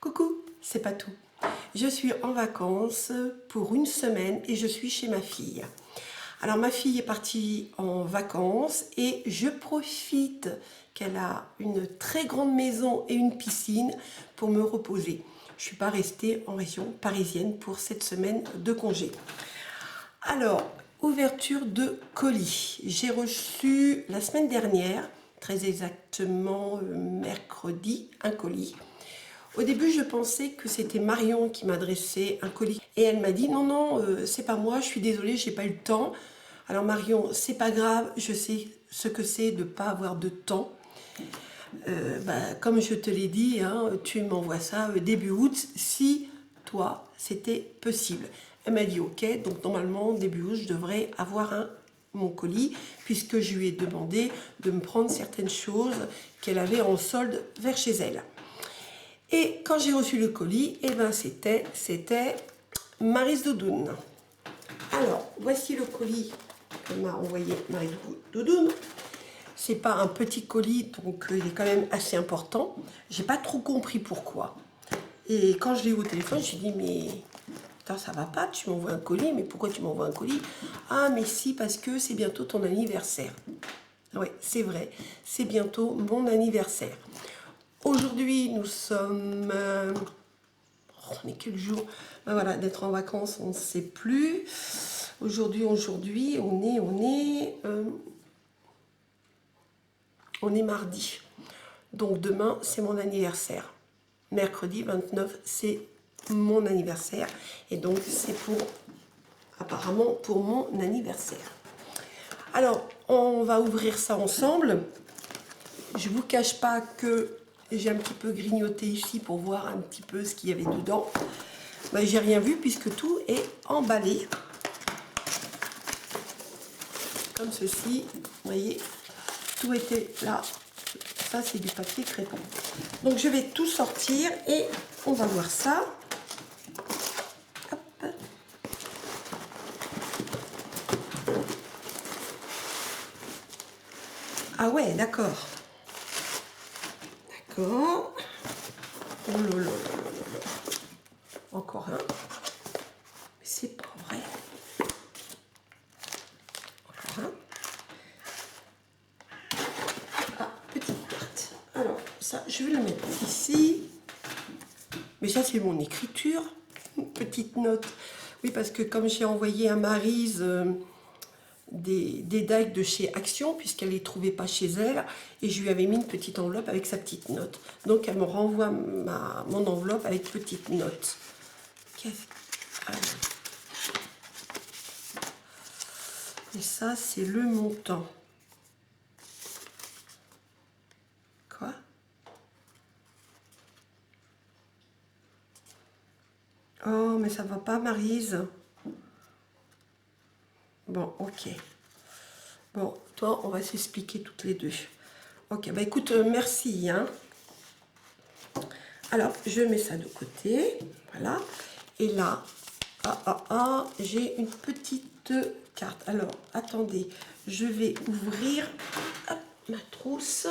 Coucou, c'est Patou. Je suis en vacances pour une semaine et je suis chez ma fille. Alors ma fille est partie en vacances et je profite qu'elle a une très grande maison et une piscine pour me reposer. Je ne suis pas restée en région parisienne pour cette semaine de congé. Alors, ouverture de colis. J'ai reçu la semaine dernière, très exactement mercredi, un colis. Au début, je pensais que c'était Marion qui m'adressait un colis. Et elle m'a dit, non, non, c'est pas moi, je suis désolée, j'ai pas eu le temps. Alors Marion, c'est pas grave, je sais ce que c'est de pas avoir de temps. Comme je te l'ai dit, hein, tu m'envoies ça début août, si toi, c'était possible. Elle m'a dit, ok, donc normalement, début août, je devrais avoir mon colis, puisque je lui ai demandé de me prendre certaines choses qu'elle avait en solde vers chez elle. Et quand j'ai reçu le colis, eh ben c'était Maryse Doudoune. Alors, voici le colis que m'a envoyé Maryse Doudoune. C'est pas un petit colis, donc il est quand même assez important. J'ai pas trop compris pourquoi. Et quand je l'ai eu au téléphone, je me suis dit, mais putain, ça va pas, tu m'envoies un colis, mais pourquoi tu m'envoies un colis? Ah, mais si, parce que c'est bientôt ton anniversaire. Oui, c'est vrai, c'est bientôt mon anniversaire. Aujourd'hui, nous sommes... on est quel jour? Ben voilà, d'être en vacances, on ne sait plus. Aujourd'hui, on est mardi. Donc demain, c'est mon anniversaire. Mercredi 29, c'est mon anniversaire. Et donc, c'est apparemment pour mon anniversaire. Alors, on va ouvrir ça ensemble. Je ne vous cache pas que j'ai un petit peu grignoté ici pour voir un petit peu ce qu'il y avait dedans. Ben, j'ai rien vu puisque tout est emballé. Comme ceci, vous voyez, tout était là. Ça, c'est du papier crépon. Donc, je vais tout sortir et on va voir ça. Hop. Ah ouais, d'accord. D'accord. Oh là là là là là. Encore un. Mais c'est pas vrai. Encore un. Ah, petite carte. Alors, ça, je vais le mettre ici. Mais ça, c'est mon écriture. Une petite note. Oui, parce que comme j'ai envoyé à Maryse des dagues de chez Action, puisqu'elle ne les trouvait pas chez elle, et je lui avais mis une petite enveloppe avec sa petite note. Donc, elle me renvoie mon enveloppe avec petite note. Et ça, c'est le montant. Quoi? Oh, mais ça va pas, Maryse. Bon, ok. Bon, toi, on va s'expliquer toutes les deux. Ok, bah écoute, merci. Hein. Alors, je mets ça de côté. Voilà. Et là, j'ai une petite carte. Alors, attendez, je vais ouvrir ma trousse.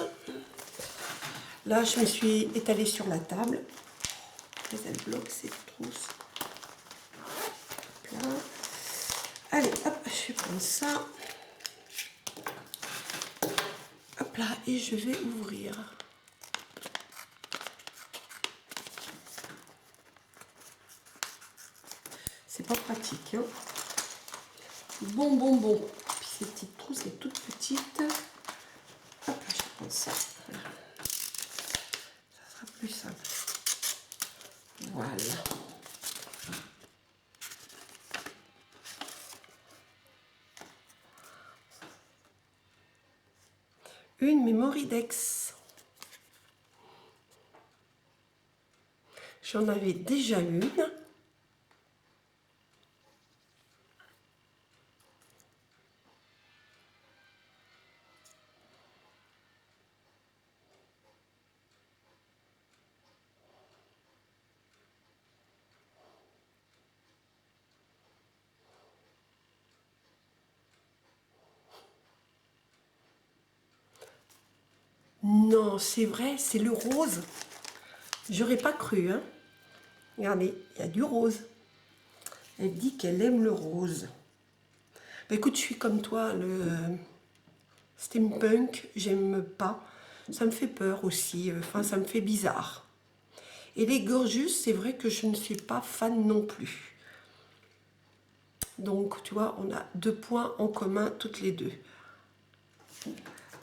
Là, je me suis étalée sur la table. Elle bloque cette trousse. Là. Allez, hop, je vais prendre ça. Hop là, et je vais ouvrir. C'est pas pratique, hein. Bon. Puis ces petites trousses, c'est toute petite. Hop là, je vais prendre ça. Voilà. Ça sera plus simple. Voilà. Une Mémoridex. J'en avais déjà une. Non, c'est vrai, c'est le rose. J'aurais pas cru, hein. Regardez, il y a du rose. Elle dit qu'elle aime le rose. Bah, écoute, je suis comme toi, le steampunk, j'aime pas. Ça me fait peur aussi, enfin ça me fait bizarre. Et les Gorgeous, c'est vrai que je ne suis pas fan non plus. Donc, tu vois, on a 2 points en commun toutes les deux.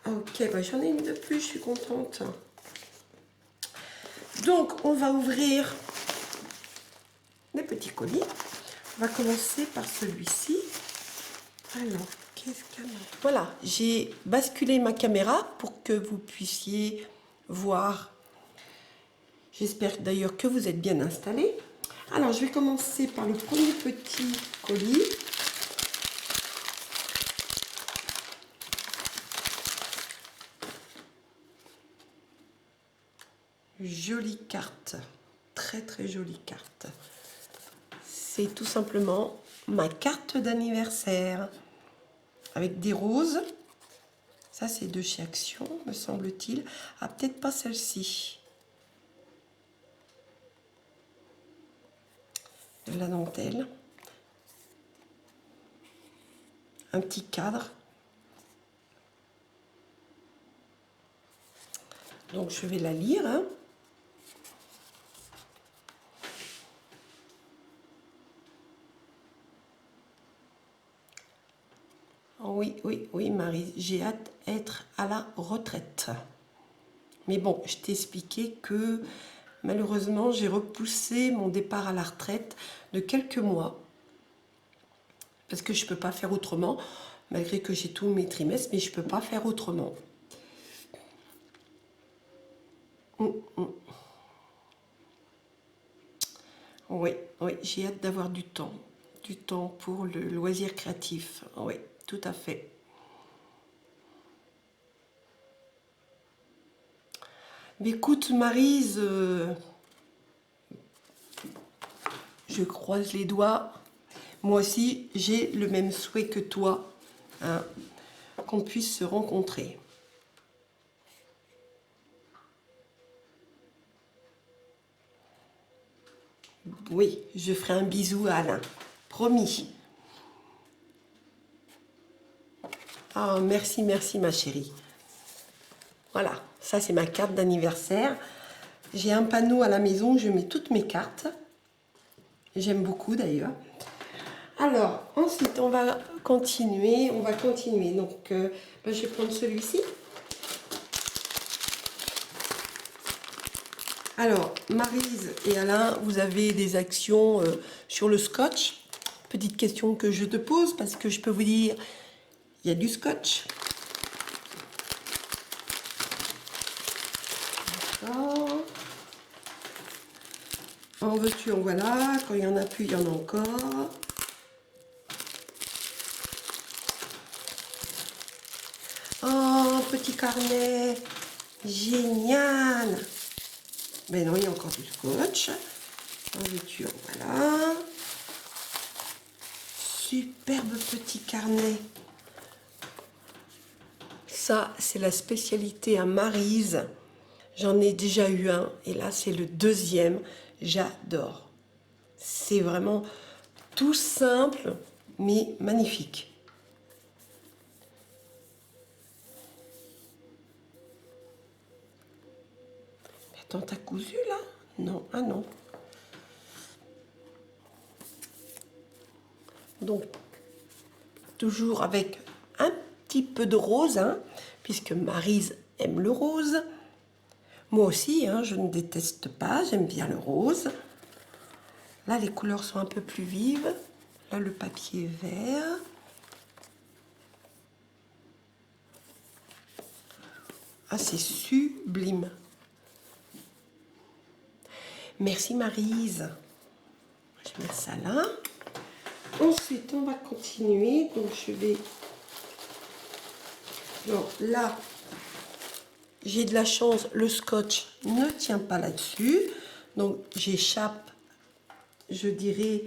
Ok, bah, j'en ai une de plus, je suis contente. Donc, on va ouvrir les petits colis. On va commencer par celui-ci. Alors, qu'est-ce qu'il y a? Voilà, j'ai basculé ma caméra pour que vous puissiez voir. J'espère d'ailleurs que vous êtes bien installés. Alors, je vais commencer par le premier petit colis. Jolie carte, très très jolie carte. C'est tout simplement ma carte d'anniversaire avec des roses. Ça c'est de chez Action, me semble-t-il. Ah, peut-être pas celle-ci. De la dentelle. Un petit cadre. Donc je vais la lire, hein. Oui, oui, oui, Marie, j'ai hâte d'être à la retraite. Mais bon, je t'ai expliqué que malheureusement, j'ai repoussé mon départ à la retraite de quelques mois. Parce que je ne peux pas faire autrement, malgré que j'ai tous mes trimestres, mais je ne peux pas faire autrement. Oui, oui, j'ai hâte d'avoir du temps pour le loisir créatif. Oui, tout à fait. Mais écoute, Maryse, je croise les doigts. Moi aussi, j'ai le même souhait que toi, hein, qu'on puisse se rencontrer. Oui, je ferai un bisou à Alain. Promis. Ah, merci, merci ma chérie. Voilà, ça c'est ma carte d'anniversaire. J'ai un panneau à la maison où je mets toutes mes cartes. J'aime beaucoup d'ailleurs. Alors, ensuite, on va continuer. Donc, je vais prendre celui-ci. Alors, Maryse et Alain, vous avez des actions sur le scotch. Petite question que je te pose parce que je peux vous dire, il y a du scotch. D'accord. En veux-tu, en voilà. Quand il y en a plus, il y en a encore. Oh, petit carnet. Génial. Mais non, il y a encore du scotch. En veux-tu, en voilà. Superbe petit carnet. Ça, c'est la spécialité à Maryse. J'en ai déjà eu un et là, c'est le deuxième. J'adore. C'est vraiment tout simple, mais magnifique. Mais attends, t'as cousu là? Non, ah non. Donc, toujours avec un petit peu de rose, hein, puisque Maryse aime le rose. Moi aussi, hein, je ne déteste pas, j'aime bien le rose. Là, les couleurs sont un peu plus vives. Là, le papier est vert. Ah, c'est sublime. Merci Maryse. Je mets ça là. Ensuite, on va continuer. Donc, je vais... Donc, là, j'ai de la chance. Le scotch ne tient pas là-dessus. Donc, j'échappe, je dirais,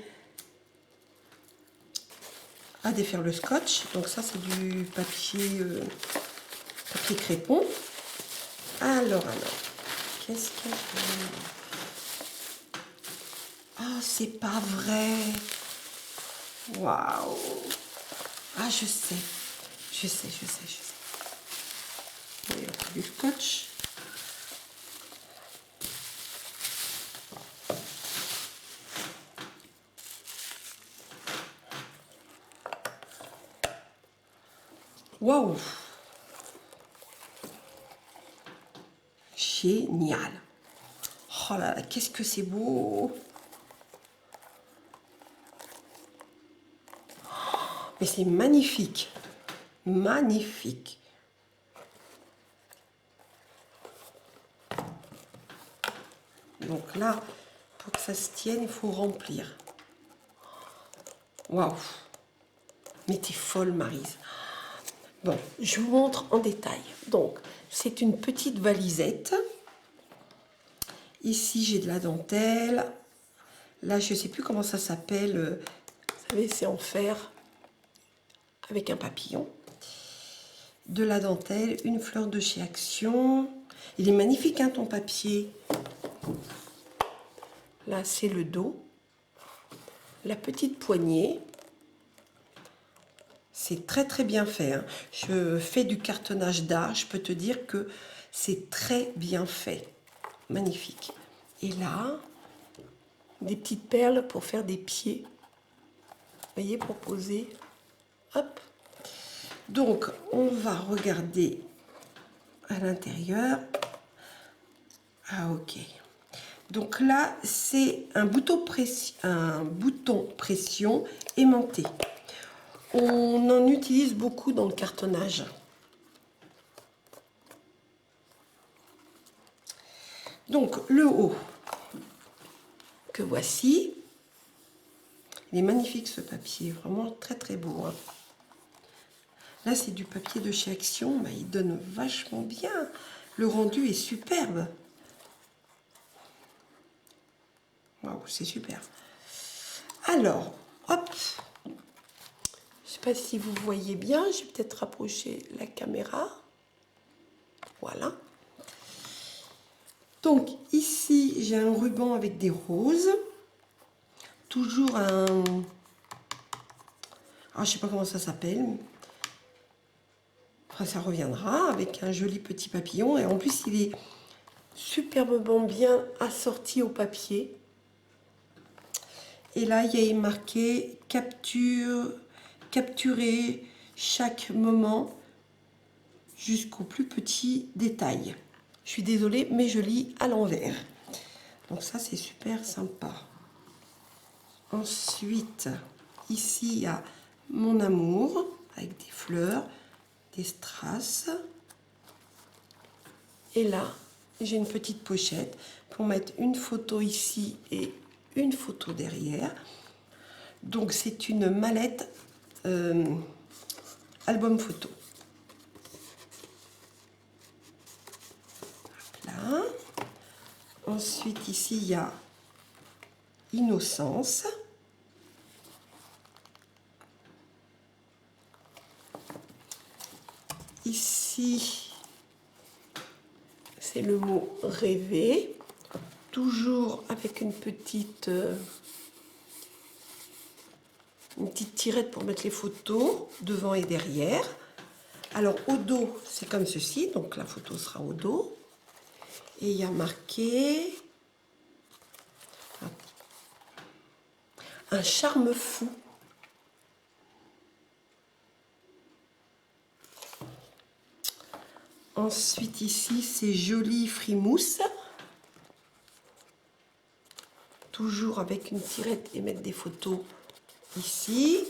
à défaire le scotch. Donc, ça, c'est du papier, papier crépon. Alors, qu'est-ce qu'il y a? Oh, c'est pas vrai. Waouh. Ah, je sais. Je sais. Il y a du scotch. Waouh. Génial. Oh là là, qu'est-ce que c'est beau. Mais c'est magnifique. Magnifique. Donc là, pour que ça se tienne, il faut remplir. Waouh. Mais t'es folle, Maryse. Bon, je vous montre en détail. Donc, c'est une petite valisette. Ici, j'ai de la dentelle. Là, je ne sais plus comment ça s'appelle. Vous savez, c'est en fer avec un papillon. De la dentelle, une fleur de chez Action. Il est magnifique, hein, ton papier. Là, c'est le dos. La petite poignée. C'est très bien fait, hein. Je fais du cartonnage d'art. Je peux te dire que c'est très bien fait. Magnifique. Et là, des petites perles pour faire des pieds. Vous voyez, pour poser. Hop. Donc, on va regarder à l'intérieur. Ah, ok. Donc là, c'est un bouton pression aimanté. On en utilise beaucoup dans le cartonnage. Donc, le haut, que voici. Il est magnifique, ce papier. Vraiment très beau, hein. Là, c'est du papier de chez Action. Bah, il donne vachement bien. Le rendu est superbe. Waouh, c'est super. Alors, hop. Je ne sais pas si vous voyez bien. Je vais peut-être rapprocher la caméra. Voilà. Donc, ici, j'ai un ruban avec des roses. Toujours un... Ah, je ne sais pas comment ça s'appelle. Enfin, ça reviendra avec un joli petit papillon. Et en plus, il est superbement bien assorti au papier. Et là, il y a marqué capturer chaque moment jusqu'au plus petit détail. Je suis désolée, mais je lis à l'envers. Donc ça, c'est super sympa. Ensuite, ici, il y a mon amour avec des fleurs, des strass. Et là, j'ai une petite pochette pour mettre une photo ici et une photo derrière. Donc, c'est une mallette album photo. Là. Ensuite, ici, il y a Innocence. Ici, c'est le mot rêver. Toujours avec une petite tirette pour mettre les photos devant et derrière. Alors, au dos, c'est comme ceci. Donc, la photo sera au dos. Et il y a marqué un charme fou. Ensuite, ici, c'est joli frimousse. Toujours avec une tirette et mettre des photos ici.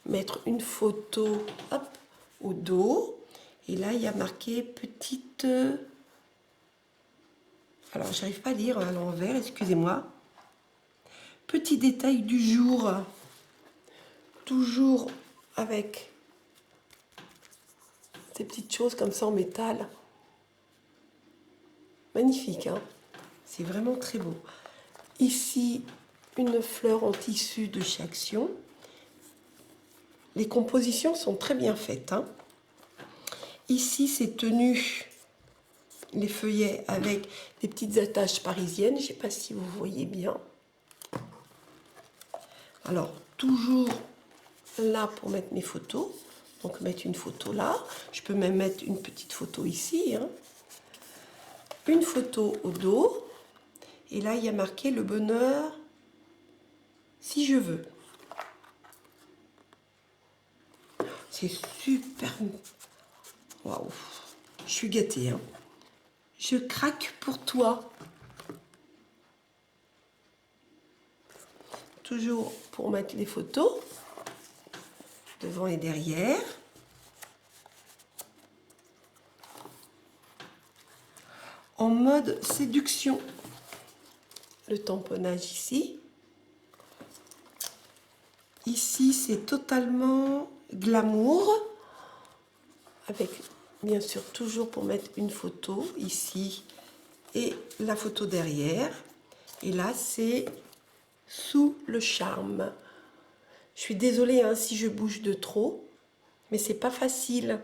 Mettre une photo, hop, au dos. Et là, il y a marqué petite... Alors, j'arrive pas à lire à l'envers, excusez-moi. Petit détail du jour. Toujours avec ces petites choses comme ça en métal. Magnifique, hein? C'est vraiment très beau. Ici, une fleur en tissu de chez Action. Les compositions sont très bien faites, hein? Ici, c'est tenu les feuillets avec des petites attaches parisiennes. Je ne sais pas si vous voyez bien. Alors, toujours là pour mettre mes photos. Donc, mettre une photo là. Je peux même mettre une petite photo ici, hein. Une photo au dos. Et là, il y a marqué le bonheur si je veux. C'est super. Waouh. Je suis gâtée, hein. Je craque pour toi. Toujours pour mettre les photos. Devant et derrière. En mode séduction. Le tamponnage ici. Ici, c'est totalement glamour. Avec, bien sûr, toujours pour mettre une photo ici. Et la photo derrière. Et là, c'est sous le charme. Je suis désolée hein, si je bouge de trop. Mais c'est pas facile.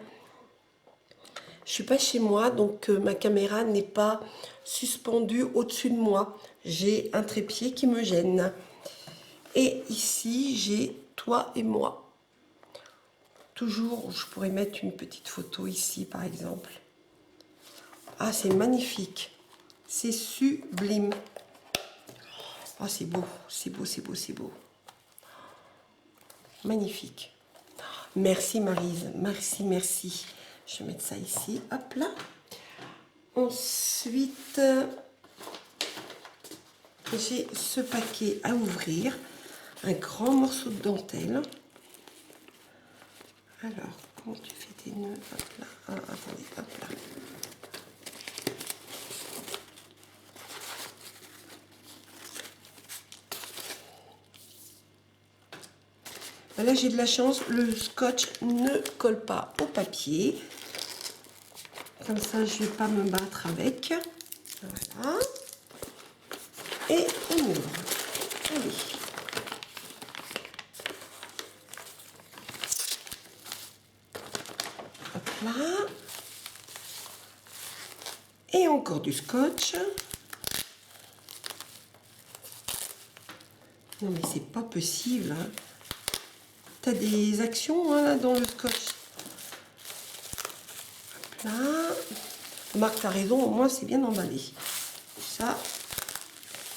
Je suis pas chez moi, donc ma caméra n'est pas suspendue au-dessus de moi. J'ai un trépied qui me gêne. Et ici, j'ai toi et moi. Toujours, je pourrais mettre une petite photo ici, par exemple. Ah, c'est magnifique. C'est sublime. Ah, c'est beau, c'est beau, c'est beau, c'est beau. Magnifique. Merci Maryse, merci, merci. Je vais mettre ça ici, hop là. Ensuite, j'ai ce paquet à ouvrir. Un grand morceau de dentelle. Alors, comment tu fais tes nœuds? Hop là, ah, attendez, hop là. Là, j'ai de la chance, le scotch ne colle pas au papier. Comme ça, je ne vais pas me battre avec. Voilà. Et on ouvre. Allez. Hop là. Et encore du scotch. Non, mais c'est pas possible. Hein. Tu as des actions hein, là, dans le scotch. Hop là. Marc, tu as raison, au moins c'est bien emballé. Ça.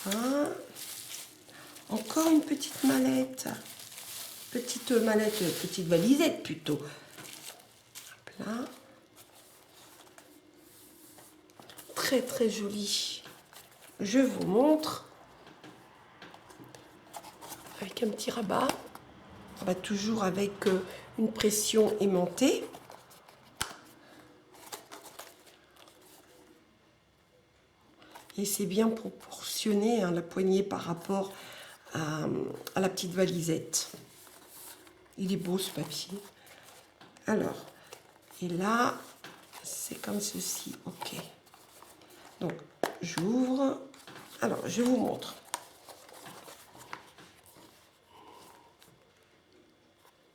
Voilà. Encore une petite mallette. Petite mallette, petite valisette plutôt. Hop là. Très très joli. Je vous montre. Avec un petit rabat. Toujours avec une pression aimantée. Et c'est bien proportionné hein, la poignée par rapport à la petite valisette. Il est beau ce papier. Alors, et là, c'est comme ceci. Ok. Donc, j'ouvre. Alors, je vous montre.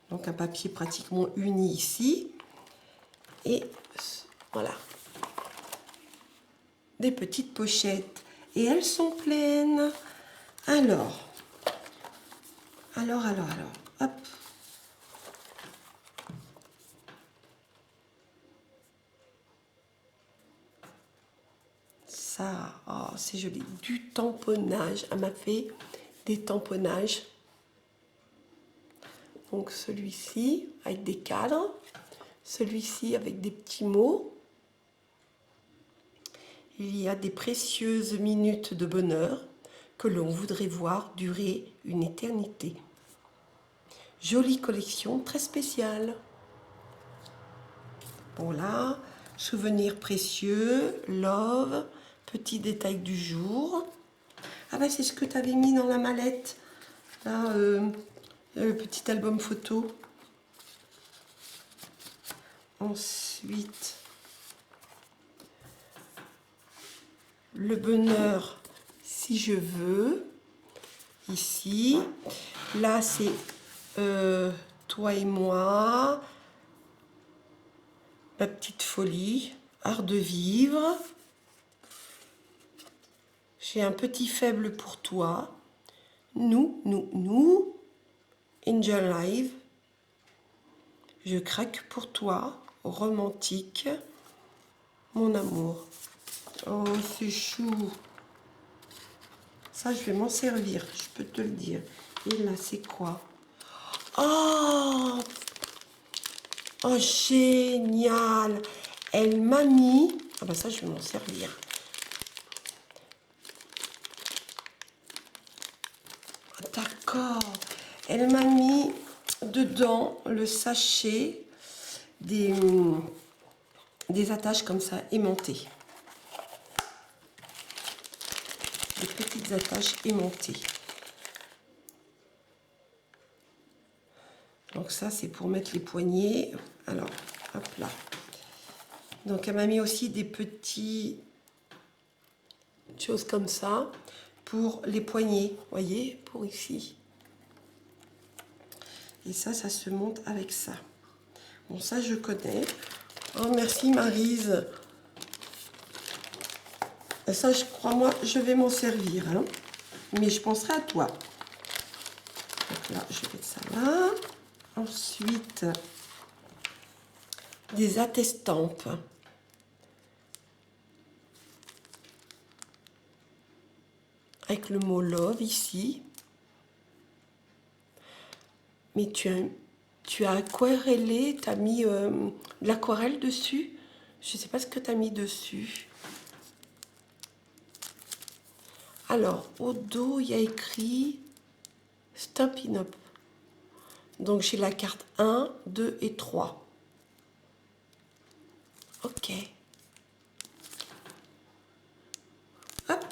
Donc, un papier pratiquement uni ici. Et voilà. Des petites pochettes. Et elles sont pleines. Alors. Hop. Ça, oh, c'est joli. Du tamponnage. Elle m'a fait des tamponnages. Donc celui-ci avec des cadres. Celui-ci avec des petits mots. Il y a des précieuses minutes de bonheur que l'on voudrait voir durer une éternité. Jolie collection, très spéciale. Bon là, souvenirs précieux, love, petit détail du jour. Ah bah c'est ce que tu avais mis dans la mallette. Là, le petit album photo. Ensuite, le bonheur si je veux. Ici. Là, c'est toi et moi. Ma petite folie. Art de vivre. J'ai un petit faible pour toi. Nous. Angel Live. Je craque pour toi, romantique, mon amour. Oh, c'est chou. Ça, je vais m'en servir, je peux te le dire. Et là, c'est quoi? Oh, oh, génial. Elle m'a mis... Ah bah ça, je vais m'en servir. D'accord. Elle m'a mis dedans le sachet des attaches comme ça aimantées. Des petites attaches aimantées. Donc ça, c'est pour mettre les poignets. Alors, hop là. Donc elle m'a mis aussi des petites choses comme ça pour les poignets, voyez, pour ici. Et ça se monte avec ça. Bon, ça je connais. Oh, merci Maryse. Et ça, je crois, moi, je vais m'en servir. Hein. Mais je penserai à toi. Donc là, je vais mettre ça là. Ensuite, des attestampes. Avec le mot love ici. Mais tu as aquarellé, tu as mis de l'aquarelle dessus. Je ne sais pas ce que tu as mis dessus. Alors, au dos, il y a écrit Stampin' Up. Donc, j'ai la carte 1, 2 et 3. Ok. Hop.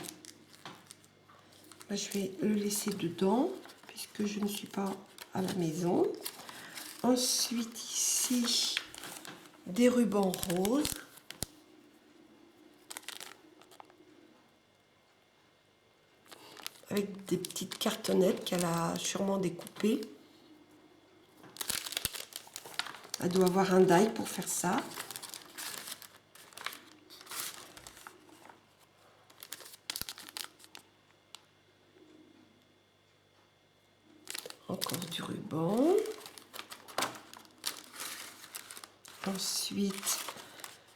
Là, je vais le laisser dedans, puisque je ne suis pas à la maison. Ensuite, ici, des rubans roses. Avec des petites cartonnettes qu'elle a sûrement découpées. Elle doit avoir un die pour faire ça. Encore du ruban. Ensuite,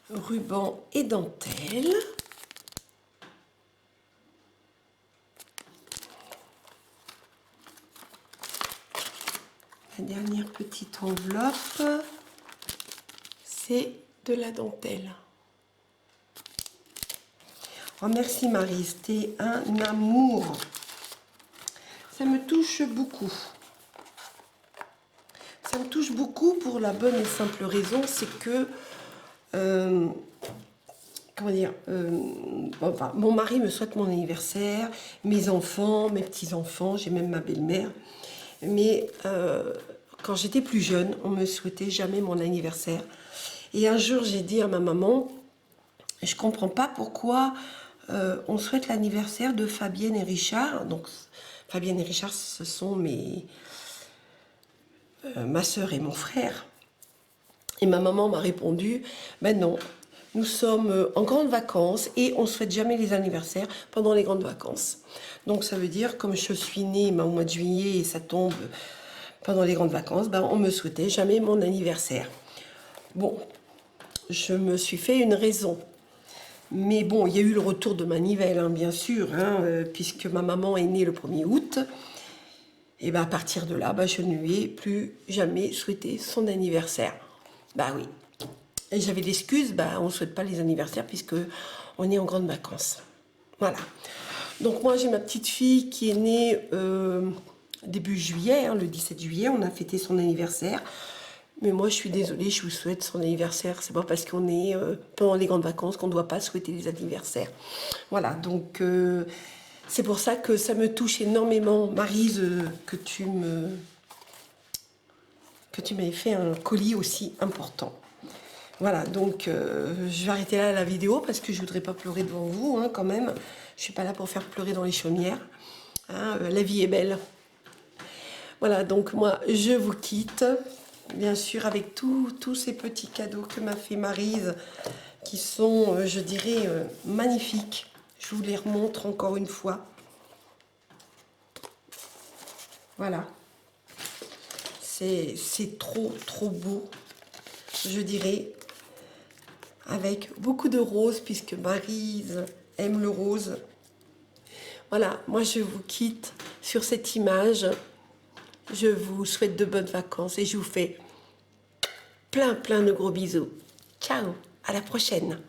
ruban et dentelle. La dernière petite enveloppe, c'est de la dentelle. Oh, merci Maryse, t'es un amour. Ça me touche beaucoup. Ça me touche beaucoup pour la bonne et simple raison, c'est que, comment dire, enfin, mon mari me souhaite mon anniversaire, mes enfants, mes petits-enfants, j'ai même ma belle-mère. Mais quand j'étais plus jeune, on me souhaitait jamais mon anniversaire. Et un jour, j'ai dit à ma maman, je comprends pas pourquoi on souhaite l'anniversaire de Fabienne et Richard. Donc, Fabienne et Richard, ce sont ma sœur et mon frère. Et ma maman m'a répondu, ben non, nous sommes en grandes vacances et on ne souhaite jamais les anniversaires pendant les grandes vacances. Donc ça veut dire, comme je suis née au mois de juillet et ça tombe pendant les grandes vacances, ben on ne me souhaitait jamais mon anniversaire. Bon, je me suis fait une raison. Mais bon, il y a eu le retour de manivelle, hein, bien sûr, hein, puisque ma maman est née le 1er août. Et ben à partir de là, ben, je ne lui ai plus jamais souhaité son anniversaire. Bah oui. Et j'avais l'excuse, bah, on ne souhaite pas les anniversaires puisque on est en grandes vacances. Voilà. Donc moi j'ai ma petite fille qui est née début juillet, hein, le 17 juillet, on a fêté son anniversaire. Mais moi je suis désolée, je vous souhaite son anniversaire. C'est pas parce qu'on est pendant les grandes vacances qu'on ne doit pas souhaiter les anniversaires. Voilà, donc c'est pour ça que ça me touche énormément, Maryse, que tu m'aies fait un colis aussi important. Voilà, donc je vais arrêter là la vidéo parce que je voudrais pas pleurer devant vous, hein, quand même. Je suis pas là pour faire pleurer dans les chaumières. Hein, la vie est belle. Voilà, donc moi, je vous quitte. Bien sûr, avec tous ces petits cadeaux que m'a fait Maryse, qui sont, je dirais, magnifiques. Je vous les remontre encore une fois. Voilà. c'est trop beau, je dirais, avec beaucoup de roses, puisque Maryse aime le rose. Voilà, moi je vous quitte sur cette image. Je vous souhaite de bonnes vacances et je vous fais plein de gros bisous. Ciao, à la prochaine.